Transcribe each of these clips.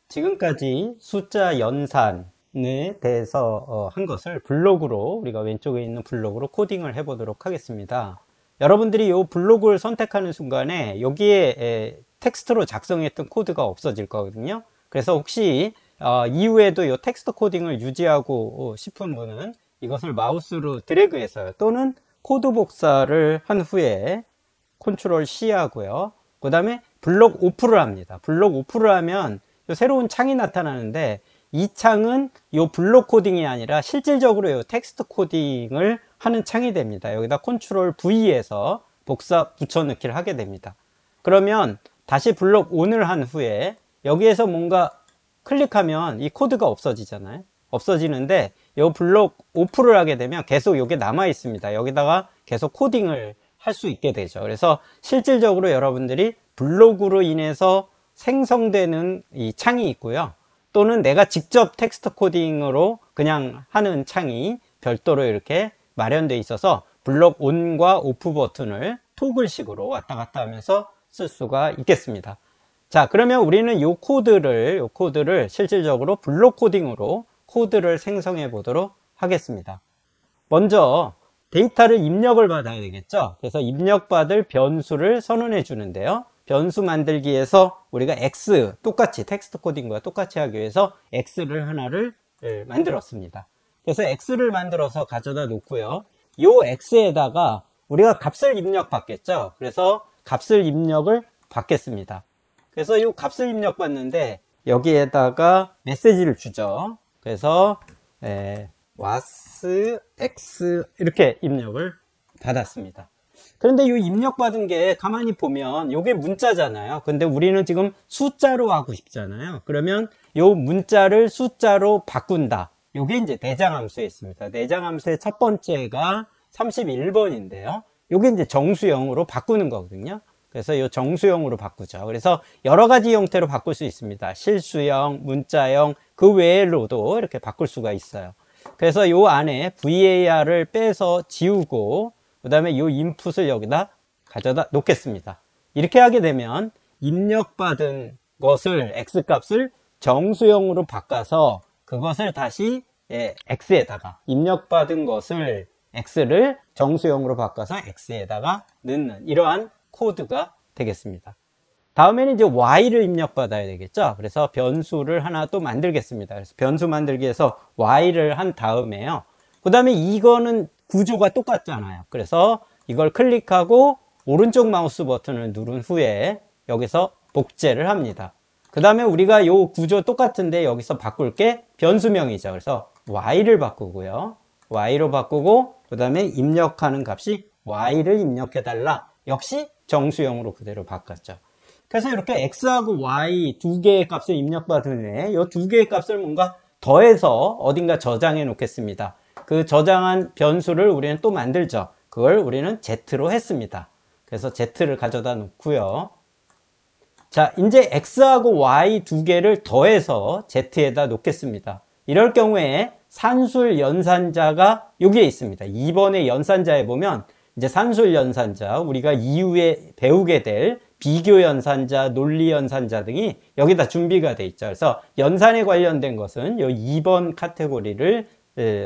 지금까지 숫자 연산에 대해서 한 것을 블록으로, 우리가 왼쪽에 있는 블록으로 코딩을 해 보도록 하겠습니다. 여러분들이 이 블록을 선택하는 순간에 여기에 텍스트로 작성했던 코드가 없어질 거거든요. 그래서 혹시 이후에도 이 텍스트 코딩을 유지하고 싶은 분은 이것을 마우스로 드래그해서요, 또는 코드 복사를 한 후에 컨트롤 C 하고요, 그 다음에 블록 오프를 합니다. 블록 오프를 하면 새로운 창이 나타나는데, 이 창은 이 블록 코딩이 아니라 실질적으로 이 텍스트 코딩을 하는 창이 됩니다. 여기다 컨트롤 V에서 복사 붙여넣기를 하게 됩니다. 그러면 다시 블록 ON을 한 후에 여기에서 뭔가 클릭하면 이 코드가 없어지잖아요. 없어지는데 이 블록 오프를 하게 되면 계속 이게 남아 있습니다. 여기다가 계속 코딩을 할 수 있게 되죠. 그래서 실질적으로 여러분들이 블록으로 인해서 생성되는 이 창이 있고요, 또는 내가 직접 텍스트 코딩으로 그냥 하는 창이 별도로 이렇게 마련되어 있어서 블록 ON과 OFF 버튼을 토글식으로 왔다 갔다 하면서 쓸 수가 있겠습니다. 자, 그러면 우리는 이 코드를 실질적으로 블록 코딩으로 코드를 생성해 보도록 하겠습니다. 먼저 데이터를 입력을 받아야 되겠죠. 그래서 입력받을 변수를 선언해 주는데요, 변수 만들기에서 우리가 X, 똑같이 텍스트 코딩과 똑같이 하기 위해서 X를 하나를 만들었습니다. 그래서 X를 만들어서 가져다 놓고요, 이 X에다가 우리가 값을 입력받겠죠. 그래서 값을 입력을 받겠습니다. 그래서 이 값을 입력받는데 여기에다가 메시지를 주죠. 그래서 was x 이렇게 입력을 받았습니다. 그런데 이 입력받은 게 가만히 보면 이게 문자잖아요. 근데 우리는 지금 숫자로 하고 싶잖아요. 그러면 이 문자를 숫자로 바꾼다. 이게 이제 내장함수에 있습니다. 내장함수의 첫 번째가 31번인데요. 이게 이제 정수형으로 바꾸는 거거든요. 그래서 이 정수형으로 바꾸죠. 그래서 여러 가지 형태로 바꿀 수 있습니다. 실수형, 문자형, 그 외로도 이렇게 바꿀 수가 있어요. 그래서 이 안에 var을 빼서 지우고, 그 다음에 이 인풋을 여기다 가져다 놓겠습니다. 이렇게 하게 되면 입력받은 것을, x값을 정수형으로 바꿔서 그것을 다시 x에다가, 입력받은 것을 x를 정수형으로 바꿔서 x에다가 넣는 이러한 코드가 되겠습니다. 다음에는 이제 y를 입력받아야 되겠죠. 그래서 변수를 하나 또 만들겠습니다. 그래서 변수 만들기에서 y를 한 다음에요, 그 다음에 이거는 구조가 똑같잖아요. 그래서 이걸 클릭하고 오른쪽 마우스 버튼을 누른 후에 여기서 복제를 합니다. 그 다음에 우리가 이 구조 똑같은데 여기서 바꿀 게 변수명이죠. 그래서 y를 바꾸고요, y로 바꾸고, 그 다음에 입력하는 값이 y를 입력해 달라. 역시 정수형으로 그대로 바꿨죠. 그래서 이렇게 x하고 y 두 개의 값을 입력받은 후에 이 두 개의 값을 뭔가 더해서 어딘가 저장해 놓겠습니다. 그 저장한 변수를 우리는 또 만들죠. 그걸 우리는 z로 했습니다. 그래서 z를 가져다 놓고요. 자, 이제 x하고 y 두 개를 더해서 z에다 놓겠습니다. 이럴 경우에 산술 연산자가 여기에 있습니다. 2번의 연산자에 보면 이제 산술 연산자, 우리가 이후에 배우게 될 비교 연산자, 논리 연산자 등이 여기다 준비가 돼 있죠. 그래서 연산에 관련된 것은 이 2번 카테고리를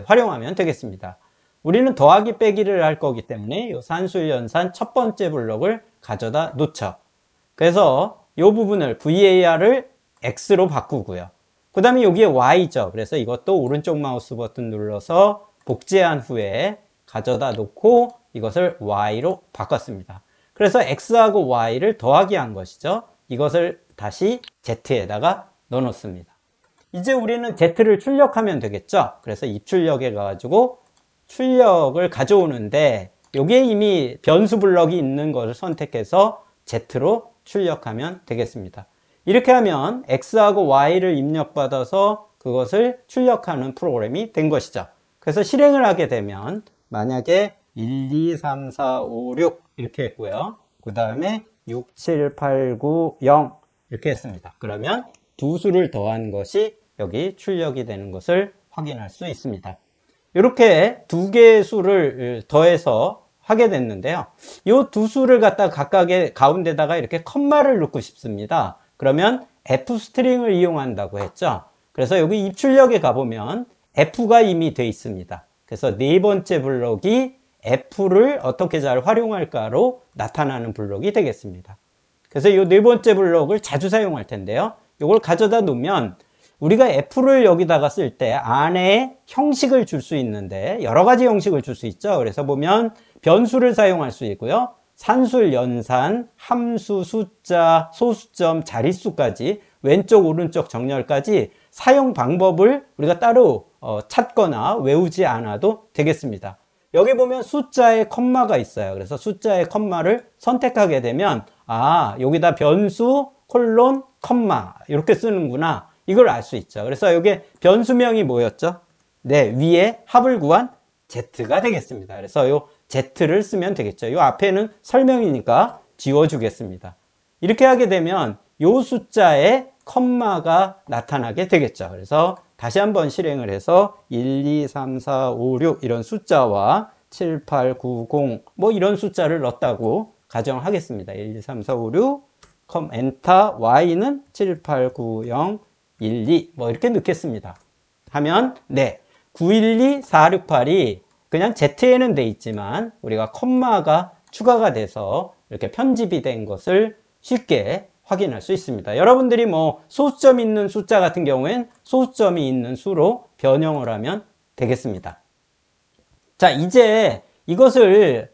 활용하면 되겠습니다. 우리는 더하기 빼기를 할 거기 때문에 이 산술 연산 첫 번째 블록을 가져다 놓죠. 그래서 이 부분을 var을 x로 바꾸고요. 그 다음에 여기에 y죠. 그래서 이것도 오른쪽 마우스 버튼 눌러서 복제한 후에 가져다 놓고 이것을 y로 바꿨습니다. 그래서 x하고 y를 더하기 한 것이죠. 이것을 다시 z에다가 넣어 놓습니다. 이제 우리는 z를 출력하면 되겠죠. 그래서 입출력에 가가지고 출력을 가져오는데, 여기에 이미 변수 블럭이 있는 것을 선택해서 z로 출력하면 되겠습니다. 이렇게 하면 x하고 y를 입력받아서 그것을 출력하는 프로그램이 된 것이죠. 그래서 실행을 하게 되면 만약에 1, 2, 3, 4, 5, 6 이렇게 했고요, 그 다음에 6, 7, 8, 9, 0 이렇게 했습니다. 그러면 두 수를 더한 것이 여기 출력이 되는 것을 확인할 수 있습니다. 이렇게 두 개의 수를 더해서 하게 됐는데요, 이 두 수를 갖다 각각의 가운데다가 이렇게 컴마를 넣고 싶습니다. 그러면 F 스트링을 이용한다고 했죠. 그래서 여기 입출력에 가보면 F가 이미 돼 있습니다. 그래서 네 번째 블록이 F를 어떻게 잘 활용할까로 나타나는 블록이 되겠습니다. 그래서 이 네 번째 블록을 자주 사용할 텐데요. 이걸 가져다 놓으면 우리가 F를 여기다가 쓸 때 안에 형식을 줄 수 있는데 여러 가지 형식을 줄 수 있죠. 그래서 보면 변수를 사용할 수 있고요. 산술, 연산, 함수, 숫자, 소수점, 자릿수까지 왼쪽, 오른쪽 정렬까지 사용 방법을 우리가 따로 찾거나 외우지 않아도 되겠습니다. 여기 보면 숫자에 컴마가 있어요. 그래서 숫자의 컴마를 선택하게 되면 여기다 변수, 콜론, 컴마 이렇게 쓰는구나. 이걸 알 수 있죠. 그래서 여기 변수명이 뭐였죠? 네, 위에 합을 구한 Z가 되겠습니다. 그래서 요 Z를 쓰면 되겠죠. 요 앞에는 설명이니까 지워주겠습니다. 이렇게 하게 되면 요 숫자에 컴마가 나타나게 되겠죠. 그래서 다시 한번 실행을 해서 1, 2, 3, 4, 5, 6 이런 숫자와 7, 8, 9, 0 뭐 이런 숫자를 넣었다고 가정하겠습니다. 1, 2, 3, 4, 5, 6 엔터 Y는 7, 8, 9, 0 1, 2 뭐 이렇게 넣겠습니다. 하면 네 912, 468이 그냥 Z에는 돼 있지만 우리가 컴마가 추가가 돼서 이렇게 편집이 된 것을 쉽게 확인할 수 있습니다. 여러분들이 뭐 소수점 있는 숫자 같은 경우엔 소수점이 있는 수로 변형을 하면 되겠습니다. 자, 이제 이것을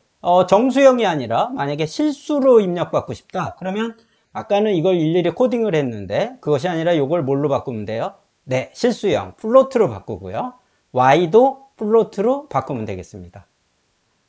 정수형이 아니라 만약에 실수로 입력받고 싶다. 그러면 아까는 이걸 일일이 코딩을 했는데 그것이 아니라 이걸 뭘로 바꾸면 돼요? 네, 실수형 플로트로 바꾸고요. Y도 플로트로 바꾸면 되겠습니다.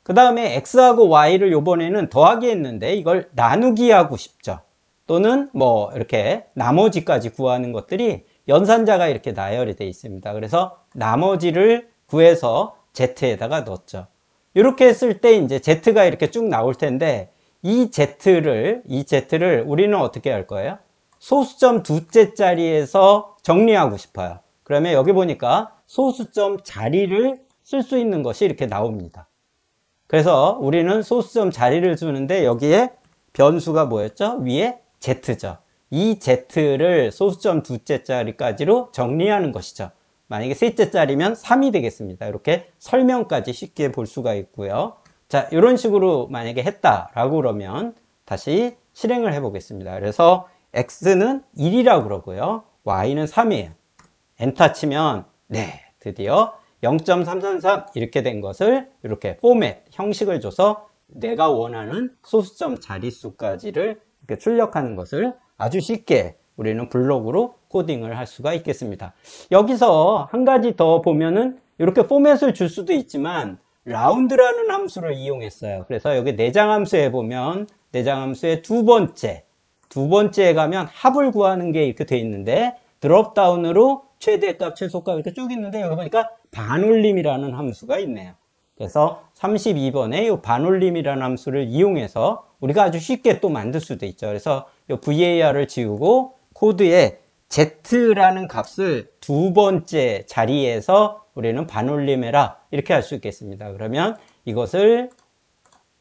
그 다음에 X하고 Y를 이번에는 더하기 했는데 이걸 나누기 하고 싶죠. 또는 뭐 이렇게 나머지까지 구하는 것들이 연산자가 이렇게 나열이 되어 있습니다. 그래서 나머지를 구해서 Z에다가 넣었죠. 이렇게 했을 때 이제 Z가 이렇게 쭉 나올 텐데 이 Z를 우리는 어떻게 할 거예요? 소수점 두째 자리에서 정리하고 싶어요. 그러면 여기 보니까 소수점 자리를 쓸 수 있는 것이 이렇게 나옵니다. 그래서 우리는 소수점 자리를 주는데 여기에 변수가 뭐였죠? 위에 Z죠. 이 Z를 소수점 두째 자리까지로 정리하는 것이죠. 만약에 셋째 자리면 3이 되겠습니다. 이렇게 설명까지 쉽게 볼 수가 있고요. 자, 이런 식으로 만약에 했다라고 그러면 다시 실행을 해 보겠습니다. 그래서 X는 1이라고 그러고요. Y는 3이에요. 엔터 치면 네, 드디어 0.333 이렇게 된 것을 이렇게 포맷, 형식을 줘서 내가 원하는 소수점 자릿수까지를 이렇게 출력하는 것을 아주 쉽게 우리는 블록으로 코딩을 할 수가 있겠습니다. 여기서 한 가지 더 보면은 이렇게 포맷을 줄 수도 있지만 라운드라는 함수를 이용했어요. 그래서 여기 내장함수에 보면 내장함수의 두 번째에 가면 합을 구하는 게 이렇게 돼 있는데 드롭다운으로 최대값, 최소값 이렇게 쭉 있는데 여기 보니까 반올림이라는 함수가 있네요. 그래서 32번에 이 반올림이라는 함수를 이용해서 우리가 아주 쉽게 또 만들 수도 있죠. 그래서 이 var을 지우고 코드에 z라는 값을 두 번째 자리에서 우리는 반올림해라 이렇게 할 수 있겠습니다. 그러면 이것을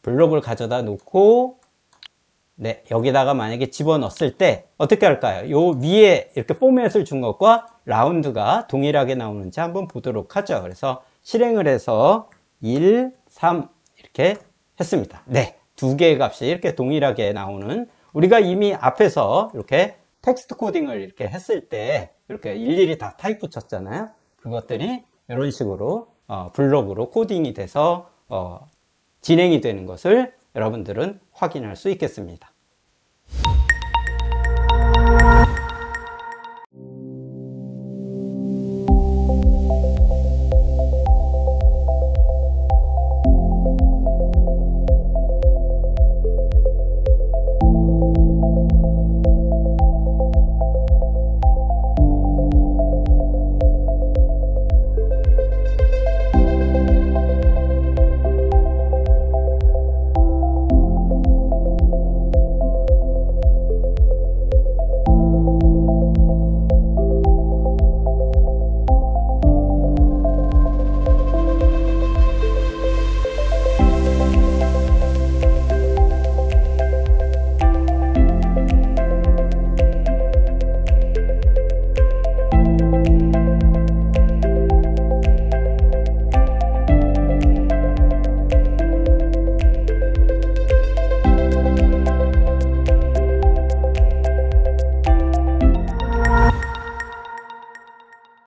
블록을 가져다 놓고 네, 여기다가 만약에 집어넣었을 때 어떻게 할까요? 요 위에 이렇게 포맷을 준 것과 라운드가 동일하게 나오는지 한번 보도록 하죠. 그래서 실행을 해서 1, 3 이렇게 했습니다. 네, 두 개의 값이 이렇게 동일하게 나오는 우리가 이미 앞에서 이렇게 텍스트 코딩을 이렇게 했을 때 이렇게 일일이 다 타입 붙였잖아요. 그것들이 이런 식으로 블록으로 코딩이 돼서 진행이 되는 것을 여러분들은 확인할 수 있겠습니다.